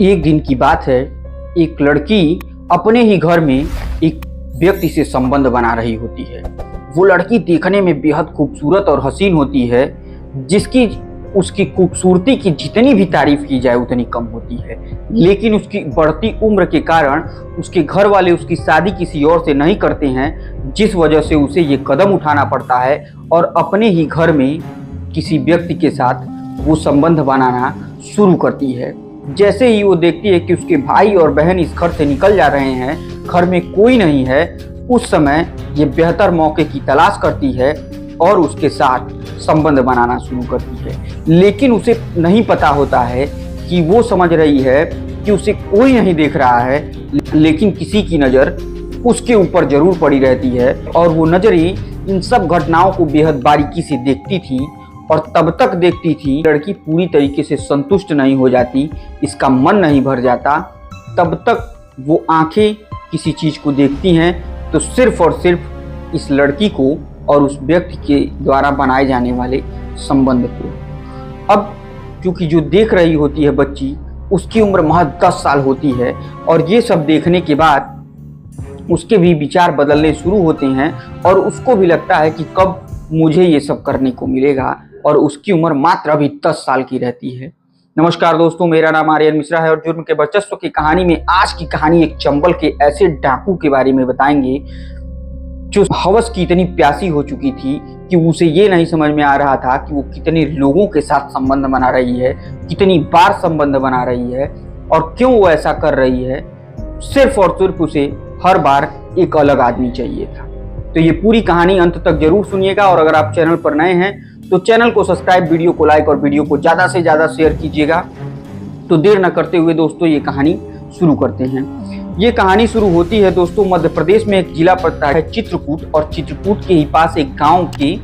एक दिन की बात है। एक लड़की अपने ही घर में एक व्यक्ति से संबंध बना रही होती है। वो लड़की देखने में बेहद खूबसूरत और हसीन होती है, जिसकी उसकी खूबसूरती की जितनी भी तारीफ की जाए उतनी कम होती है। लेकिन उसकी बढ़ती उम्र के कारण उसके घर वाले उसकी शादी किसी और से नहीं करते हैं, जिस वजह से उसे ये कदम उठाना पड़ता है और अपने ही घर में किसी व्यक्ति के साथ वो संबंध बनाना शुरू करती है। जैसे ही वो देखती है कि उसके भाई और बहन इस घर से निकल जा रहे हैं, घर में कोई नहीं है, उस समय ये बेहतर मौके की तलाश करती है और उसके साथ संबंध बनाना शुरू करती है। लेकिन उसे नहीं पता होता है कि वो समझ रही है कि उसे कोई नहीं देख रहा है, लेकिन किसी की नज़र उसके ऊपर जरूर पड़ी रहती है और वो नज़रें इन सब घटनाओं को बेहद बारीकी से देखती थी और तब तक देखती थी लड़की पूरी तरीके से संतुष्ट नहीं हो जाती, इसका मन नहीं भर जाता। तब तक वो आंखें किसी चीज़ को देखती हैं तो सिर्फ और सिर्फ इस लड़की को और उस व्यक्ति के द्वारा बनाए जाने वाले संबंध को। अब क्योंकि जो देख रही होती है बच्ची, उसकी उम्र महज 10 साल होती है और ये सब देखने के बाद उसके भी विचार बदलने शुरू होते हैं और उसको भी लगता है कि कब मुझे ये सब करने को मिलेगा, और उसकी उम्र मात्र अभी 10 साल की रहती है। नमस्कार दोस्तों, मेरा नाम आर्यन मिश्रा है और जुर्म के वर्चस्व की कहानी में आज की कहानी एक चंबल के ऐसे डाकू के बारे में बताएंगे जो हवस की इतनी प्यासी हो चुकी थी कि उसे ये नहीं समझ में आ रहा था कि वो कितने लोगों के साथ संबंध बना रही है, कितनी बार संबंध बना रही है और क्यों वो ऐसा कर रही है। सिर्फ और सिर्फ उसे हर बार एक अलग आदमी चाहिए था। तो ये पूरी कहानी अंत तक जरूर सुनिएगा और अगर आप चैनल पर नए हैं तो चैनल को सब्सक्राइब, वीडियो को लाइक और वीडियो को ज़्यादा से ज़्यादा शेयर कीजिएगा। तो देर न करते हुए दोस्तों ये कहानी शुरू करते हैं। ये कहानी शुरू होती है दोस्तों, मध्य प्रदेश में एक जिला पड़ता है चित्रकूट, और चित्रकूट के ही पास एक गांव के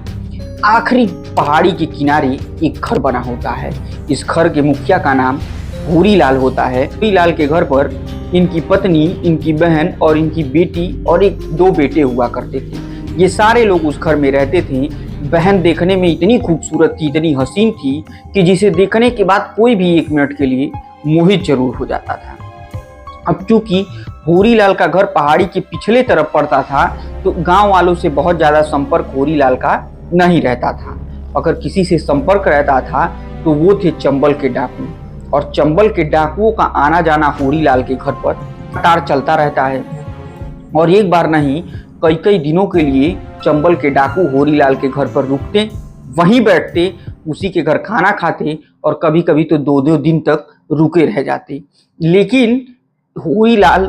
आखिरी पहाड़ी के किनारे एक घर बना होता है। इस घर के मुखिया का नाम होरी लाल होता है। होरी लाल के घर पर इनकी पत्नी, इनकी बहन और इनकी बेटी और दो बेटे हुआ करते थे। ये सारे लोग उस घर में रहते थे। बहन देखने में इतनी खूबसूरत थी, इतनी हसीन थी कि जिसे देखने के बाद कोई भी 1 मिनट के लिए मोहित जरूर हो जाता था। अब चूंकि होरी लाल का घर पहाड़ी के पिछले तरफ पड़ता था तो गांव वालों से बहुत ज़्यादा संपर्क होरी लाल का नहीं रहता था। अगर किसी से संपर्क रहता था तो वो थे चंबल के डाकू, और चंबल के डाकुओं का आना जाना होरी लाल के घर पर लगातार चलता रहता है। और एक बार नहीं, कई कई दिनों के लिए चंबल के डाकू होरी लाल के घर पर रुकते, वहीं बैठते, उसी के घर खाना खाते और कभी कभी तो 2-2 दिन तक रुके रह जाते। लेकिन होरी लाल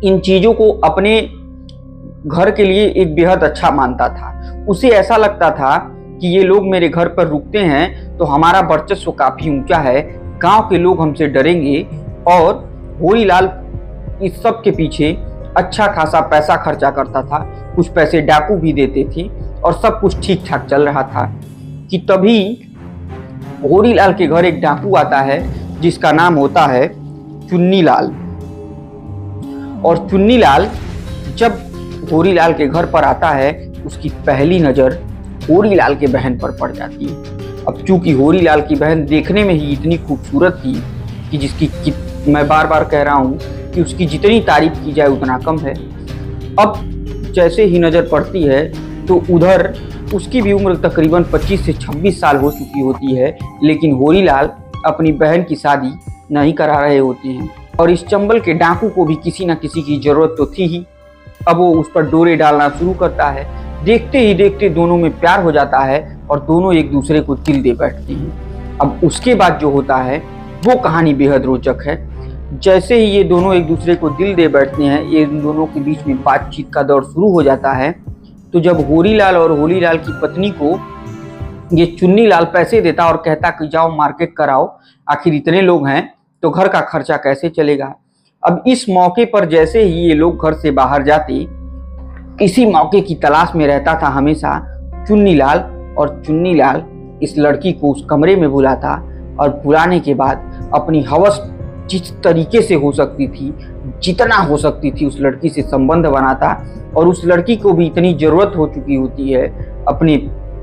इन चीज़ों को अपने घर के लिए एक बेहद अच्छा मानता था। उसे ऐसा लगता था कि ये लोग मेरे घर पर रुकते हैं तो हमारा वर्चस्व काफ़ी ऊंचा है, गांव के लोग हमसे डरेंगे। और होरी लाल इस सब के पीछे अच्छा खासा पैसा खर्चा करता था, कुछ पैसे डाकू भी देते थे और सब कुछ ठीक ठाक चल रहा था कि तभी होरी लाल के घर एक डाकू आता है जिसका नाम होता है चुन्नी लाल। और चुन्नी लाल जब होरी लाल के घर पर आता है, उसकी पहली नज़र होरी लाल के बहन पर पड़ जाती है। अब चूंकि होरी लाल की बहन देखने में ही इतनी खूबसूरत थी कि जिसकी मैं बार बार कह रहा हूँ कि उसकी जितनी तारीफ की जाए उतना कम है। अब जैसे ही नज़र पड़ती है तो उधर उसकी भी उम्र तकरीबन 25 से 26 साल हो चुकी होती है, लेकिन होरी लाल अपनी बहन की शादी नहीं करा रहे होते हैं। और इस चंबल के डाकू को भी किसी न किसी की ज़रूरत तो थी ही। अब वो उस पर डोरे डालना शुरू करता है। देखते ही देखते दोनों में प्यार हो जाता है और दोनों एक दूसरे को दिल दे बैठते हैं। अब उसके बाद जो होता है वो कहानी बेहद रोचक है। जैसे ही ये दोनों एक दूसरे को दिल दे बैठते हैं, ये इन दोनों के बीच में बातचीत का दौर शुरू हो जाता है। तो जब होरी लाल और होरी लाल की पत्नी को ये चुन्नी लाल पैसे देता और कहता कि जाओ मार्केट कराओ, आखिर इतने लोग हैं तो घर का खर्चा कैसे चलेगा। अब इस मौके पर जैसे ही ये लोग घर से बाहर जाते, इसी मौके की तलाश में रहता था हमेशा चुन्नी लाल। और चुन्नी लाल इस लड़की को उस कमरे में बुलाता और बुलाने के बाद अपनी हवस जिस तरीके से हो सकती थी, जितना हो सकती थी, उस लड़की से संबंध बनाता। और उस लड़की को भी इतनी ज़रूरत हो चुकी होती है अपने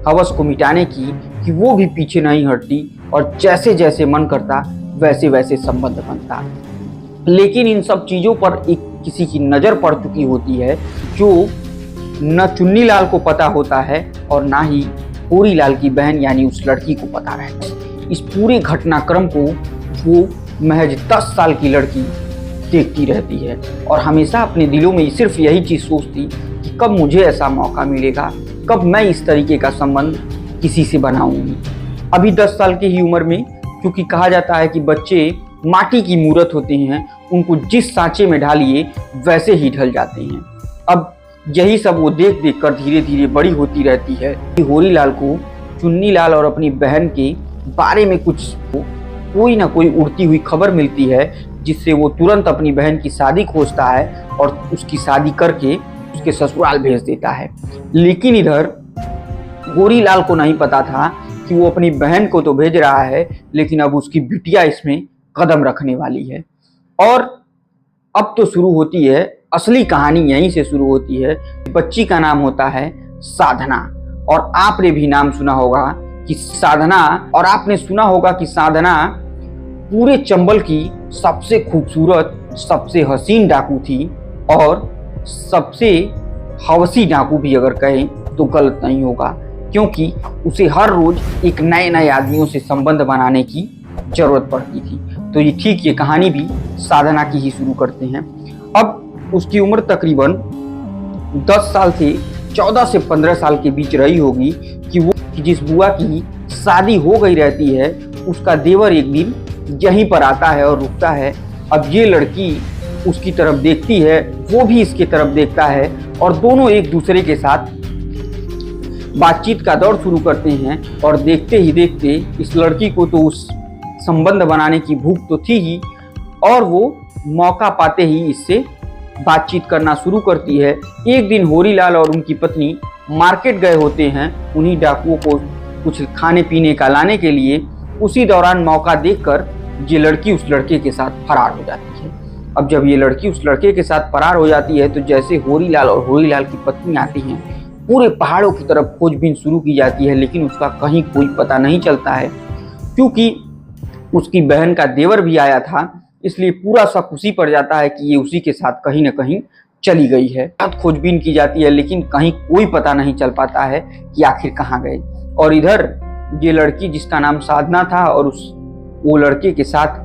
हवस को मिटाने की कि वो भी पीछे नहीं हटती और जैसे जैसे मन करता वैसे वैसे संबंध बनता। लेकिन इन सब चीज़ों पर एक किसी की नज़र पड़ चुकी होती है, जो न चुन्नीलाल को पता होता है और ना ही होरीलाल की बहन यानी उस लड़की को पता रहता है। इस पूरे घटनाक्रम को वो महज 10 साल की लड़की देखती रहती है और हमेशा अपने दिलों में सिर्फ यही चीज़ सोचती कि कब मुझे ऐसा मौका मिलेगा, कब मैं इस तरीके का संबंध किसी से बनाऊंगी। अभी 10 साल की ही उम्र में, क्योंकि कहा जाता है कि बच्चे माटी की मूरत होते हैं, उनको जिस सांचे में ढालिए वैसे ही ढल जाते हैं। अब यही सब वो देख देख कर धीरे धीरे बड़ी होती रहती है कि होरीलाल को चुन्नीलाल और अपनी बहन के बारे में कुछ कोई ना कोई उड़ती हुई खबर मिलती है, जिससे वो तुरंत अपनी बहन की शादी खोजता है और उसकी शादी करके उसके ससुराल भेज देता है। लेकिन इधर होरीलाल को नहीं पता था कि वो अपनी बहन को तो भेज रहा है, लेकिन अब उसकी बिटिया इसमें कदम रखने वाली है। और अब तो शुरू होती है असली कहानी, यहीं से शुरू होती है। बच्ची का नाम होता है साधना, और आपने भी नाम सुना होगा कि साधना, और आपने सुना होगा कि साधना पूरे चंबल की सबसे खूबसूरत, सबसे हसीन डाकू थी, और सबसे हवसी डाकू भी अगर कहें तो गलत नहीं होगा, क्योंकि उसे हर रोज एक नए नए आदमियों से संबंध बनाने की जरूरत पड़ती थी। तो ये ठीक, ये कहानी भी साधना की ही शुरू करते हैं। अब उसकी उम्र तकरीबन 10 साल से 14 से 15 साल के बीच रही होगी कि वो जिस बुआ की शादी हो गई रहती है, उसका देवर एक दिन यहीं पर आता है और रुकता है। अब ये लड़की उसकी तरफ देखती है, वो भी इसकी तरफ देखता है, और दोनों एक दूसरे के साथ बातचीत का दौर शुरू करते हैं। और देखते ही देखते इस लड़की को तो उस संबंध बनाने की भूख तो थी ही, और वो मौका पाते ही इससे बातचीत करना शुरू करती है। एक दिन होरीलाल और उनकी पत्नी मार्केट गए होते हैं उन्हीं डाकुओं को कुछ खाने पीने का लाने के लिए। उसी दौरान मौका देखकर ये लड़की उस लड़के के साथ फरार हो जाती है। अब जब ये लड़की उस लड़के के साथ फरार हो जाती है, तो जैसे होरीलाल और होरीलाल की पत्नी आती हैं, पूरे पहाड़ों की तरफ खोजबीन शुरू की जाती है, लेकिन उसका कहीं कोई पता नहीं चलता है। क्योंकि उसकी बहन का देवर भी आया था, इसलिए पूरा शक उसी पर जाता है कि ये उसी के साथ कहीं न कहीं चली गई है। बहुत खोजबीन की जाती है, लेकिन कहीं कोई पता नहीं चल पाता है कि आखिर कहाँ गए। और इधर ये लड़की जिसका नाम साधना था और वो लड़के के साथ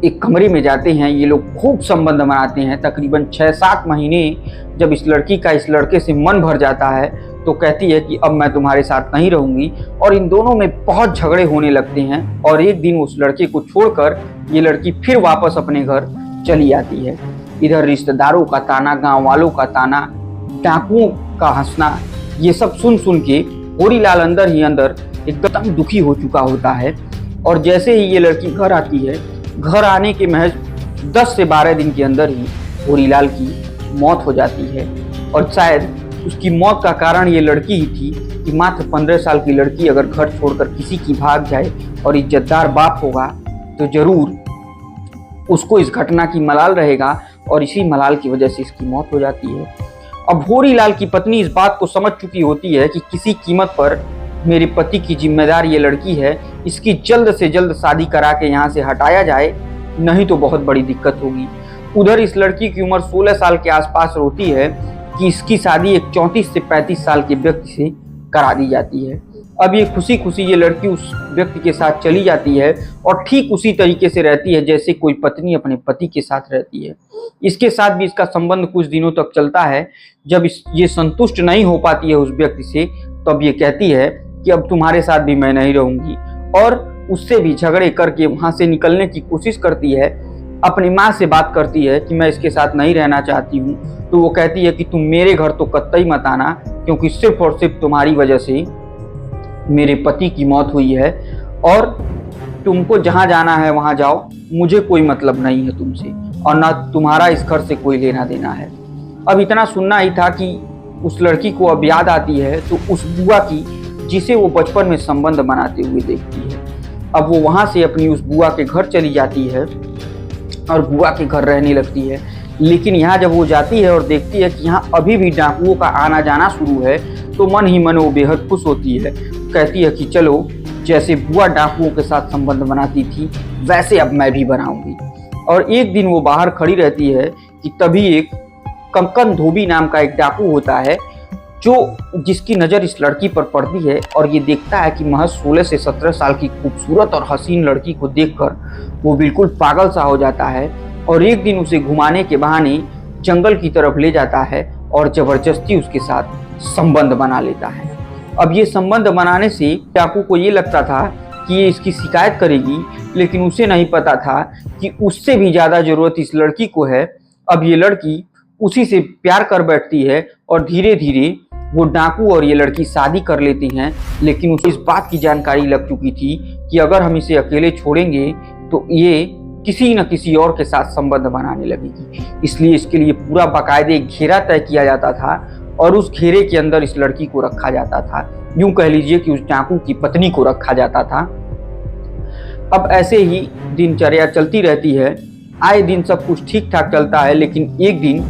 एक कमरे में जाते हैं। ये लोग खूब संबंध बनाते हैं। तकरीबन 6-7 महीने जब इस लड़की का इस लड़के से मन भर जाता है, तो कहती है कि अब मैं तुम्हारे साथ नहीं रहूंगी, और इन दोनों में बहुत झगड़े होने लगते हैं। और एक दिन उस लड़के को छोड़कर ये लड़की फिर वापस अपने घर चली आती है। इधर रिश्तेदारों का ताना, गांव वालों का ताना, डाकुओं का हंसना, ये सब सुन सुन के होरीलाल अंदर ही अंदर एकदम दुखी हो चुका होता है। और जैसे ही ये लड़की घर आती है, घर आने के महज 10 से 12 दिन के अंदर ही होरीलाल की मौत हो जाती है। और शायद उसकी मौत का कारण ये लड़की ही थी कि मात्र 15 साल की लड़की अगर घर छोड़कर किसी की भाग जाए और इज्जतदार बाप होगा, तो जरूर उसको इस घटना की मलाल रहेगा, और इसी मलाल की वजह से इसकी मौत हो जाती है। अब होरीलाल की पत्नी इस बात को समझ चुकी होती है कि किसी कीमत पर मेरे पति की जिम्मेदार ये लड़की है, इसकी जल्द से जल्द शादी करा के यहाँ से हटाया जाए, नहीं तो बहुत बड़ी दिक्कत होगी। उधर इस लड़की की उम्र 16 साल के आसपास होती है कि इसकी शादी एक 34 से 35 साल के व्यक्ति से करा दी जाती है। अब ये खुशी खुशी ये लड़की उस व्यक्ति के साथ चली जाती है, और ठीक उसी तरीके से रहती है जैसे कोई पत्नी अपने पति के साथ रहती है। इसके साथ भी इसका संबंध कुछ दिनों तक चलता है। जब ये संतुष्ट नहीं हो पाती है उस व्यक्ति से, तब ये कहती है कि अब तुम्हारे साथ भी मैं नहीं रहूंगी, और उससे भी झगड़े करके वहां से निकलने की कोशिश करती है। अपनी माँ से बात करती है कि मैं इसके साथ नहीं रहना चाहती हूँ। तो वो कहती है कि तुम मेरे घर तो कतई मत आना, क्योंकि सिर्फ और सिर्फ तुम्हारी वजह से मेरे पति की मौत हुई है, और तुमको जहाँ जाना है वहाँ जाओ, मुझे कोई मतलब नहीं है तुमसे, और ना तुम्हारा इस घर से कोई लेना देना है। अब इतना सुनना ही था कि उस लड़की को अब याद आती है तो उस बुआ की, जिसे वो बचपन में संबंध बनाते हुए देखती है। अब वो वहाँ से अपनी उस बुआ के घर चली जाती है और बुआ के घर रहने लगती है। लेकिन यहाँ जब वो जाती है और देखती है कि यहाँ अभी भी डाकुओं का आना जाना शुरू है, तो मन ही मन वो बेहद खुश होती है। कहती है कि चलो जैसे बुआ डाकुओं के साथ संबंध बनाती थी वैसे अब मैं भी बनाऊंगी। और एक दिन वो बाहर खड़ी रहती है कि तभी एक कंकन धोबी नाम का एक डाकू होता है जिसकी नज़र इस लड़की पर पड़ती है और ये देखता है कि महज 16 से 17 साल की खूबसूरत और हसीन लड़की को देखकर वो बिल्कुल पागल सा हो जाता है और एक दिन उसे घुमाने के बहाने जंगल की तरफ ले जाता है और ज़बरदस्ती उसके साथ संबंध बना लेता है। अब ये संबंध बनाने से डाकू को ये लगता था कि ये इसकी शिकायत करेगी, लेकिन उसे नहीं पता था कि उससे भी ज़्यादा ज़रूरत इस लड़की को है। अब ये लड़की उसी से प्यार कर बैठती है और धीरे धीरे वो डाकू और ये लड़की शादी कर लेती हैं। लेकिन उसे इस बात की जानकारी लग चुकी थी कि अगर हम इसे अकेले छोड़ेंगे तो ये किसी न किसी और के साथ संबंध बनाने लगेगी। इसलिए इसके लिए पूरा बाकायदे घेरा तय किया जाता था और उस घेरे के अंदर इस लड़की को रखा जाता था। यूं कह लीजिए कि उस डाकू की पत्नी को रखा जाता था। अब ऐसे ही दिनचर्या चलती रहती है, आए दिन सब कुछ ठीक ठाक चलता है। लेकिन एक दिन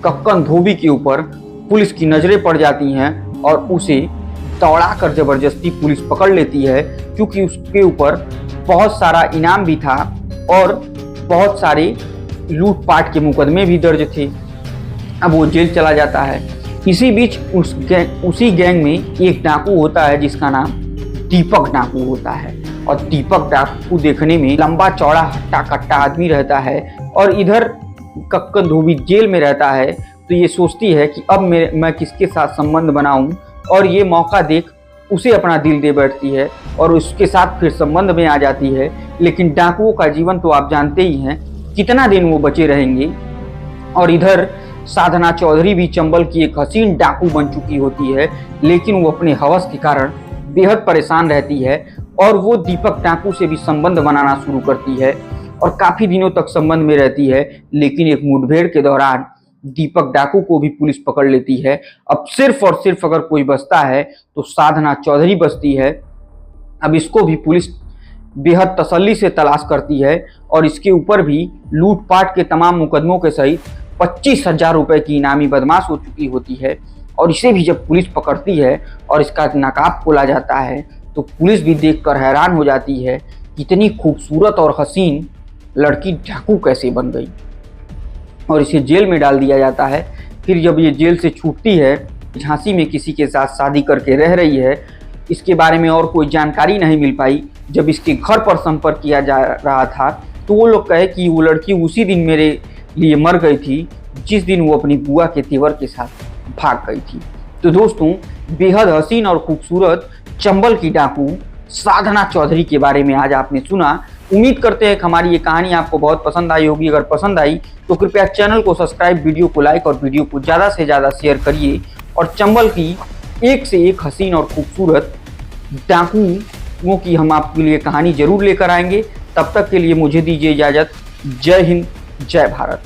कंकन धोबी के ऊपर पुलिस की नज़रें पड़ जाती हैं और उसे दौड़ाकर ज़बरदस्ती पुलिस पकड़ लेती है, क्योंकि उसके ऊपर बहुत सारा इनाम भी था और बहुत सारे लूटपाट के मुकदमे भी दर्ज थे। अब वो जेल चला जाता है। इसी बीच उसी गैंग में एक डाकू होता है जिसका नाम दीपक डाकू होता है। और दीपक डाकू देखने में लंबा चौड़ा हट्टा कट्टा आदमी रहता है और इधर कंकन धोबी जेल में रहता है। तो ये सोचती है कि अब मैं किसके साथ संबंध बनाऊं, और ये मौका देख उसे अपना दिल दे बैठती है और उसके साथ फिर संबंध में आ जाती है। लेकिन डाकुओं का जीवन तो आप जानते ही हैं, कितना दिन वो बचे रहेंगे। और इधर साधना चौधरी भी चंबल की एक हसीन डाकू बन चुकी होती है, लेकिन वो अपने हवस के कारण बेहद परेशान रहती है और वो दीपक डाकू से भी संबंध बनाना शुरू करती है और काफ़ी दिनों तक संबंध में रहती है। लेकिन एक मुठभेड़ के दौरान दीपक डाकू को भी पुलिस पकड़ लेती है। अब सिर्फ और सिर्फ अगर कोई बचता है तो साधना चौधरी बचती है। अब इसको भी पुलिस बेहद तसल्ली से तलाश करती है और इसके ऊपर भी लूटपाट के तमाम मुकदमों के सहित 25,000 रुपये की इनामी बदमाश हो चुकी होती है। और इसे भी जब पुलिस पकड़ती है और इसका नकाब खोला जाता है तो पुलिस भी देखकर हैरान हो जाती है कि इतनी खूबसूरत और हसीन लड़की डाकू कैसे बन गई, और इसे जेल में डाल दिया जाता है। फिर जब ये जेल से छूटती है, झांसी में किसी के साथ शादी करके रह रही है। इसके बारे में और कोई जानकारी नहीं मिल पाई। जब इसके घर पर संपर्क किया जा रहा था तो वो लोग कहे कि वो लड़की उसी दिन मेरे लिए मर गई थी जिस दिन वो अपनी बुआ के तेवर के साथ भाग गई थी। तो दोस्तों, बेहद हसीन और खूबसूरत चंबल की डाकू साधना चौधरी के बारे में आज आपने सुना। उम्मीद करते हैं कि हमारी ये कहानी आपको बहुत पसंद आई होगी। अगर पसंद आई तो कृपया चैनल को सब्सक्राइब, वीडियो को लाइक और वीडियो को ज़्यादा से ज़्यादा शेयर करिए। और चंबल की एक से एक हसीन और खूबसूरत डाकुओं की हम आपके लिए कहानी जरूर लेकर आएंगे। तब तक के लिए मुझे दीजिए इजाज़त। जय हिंद, जय भारत।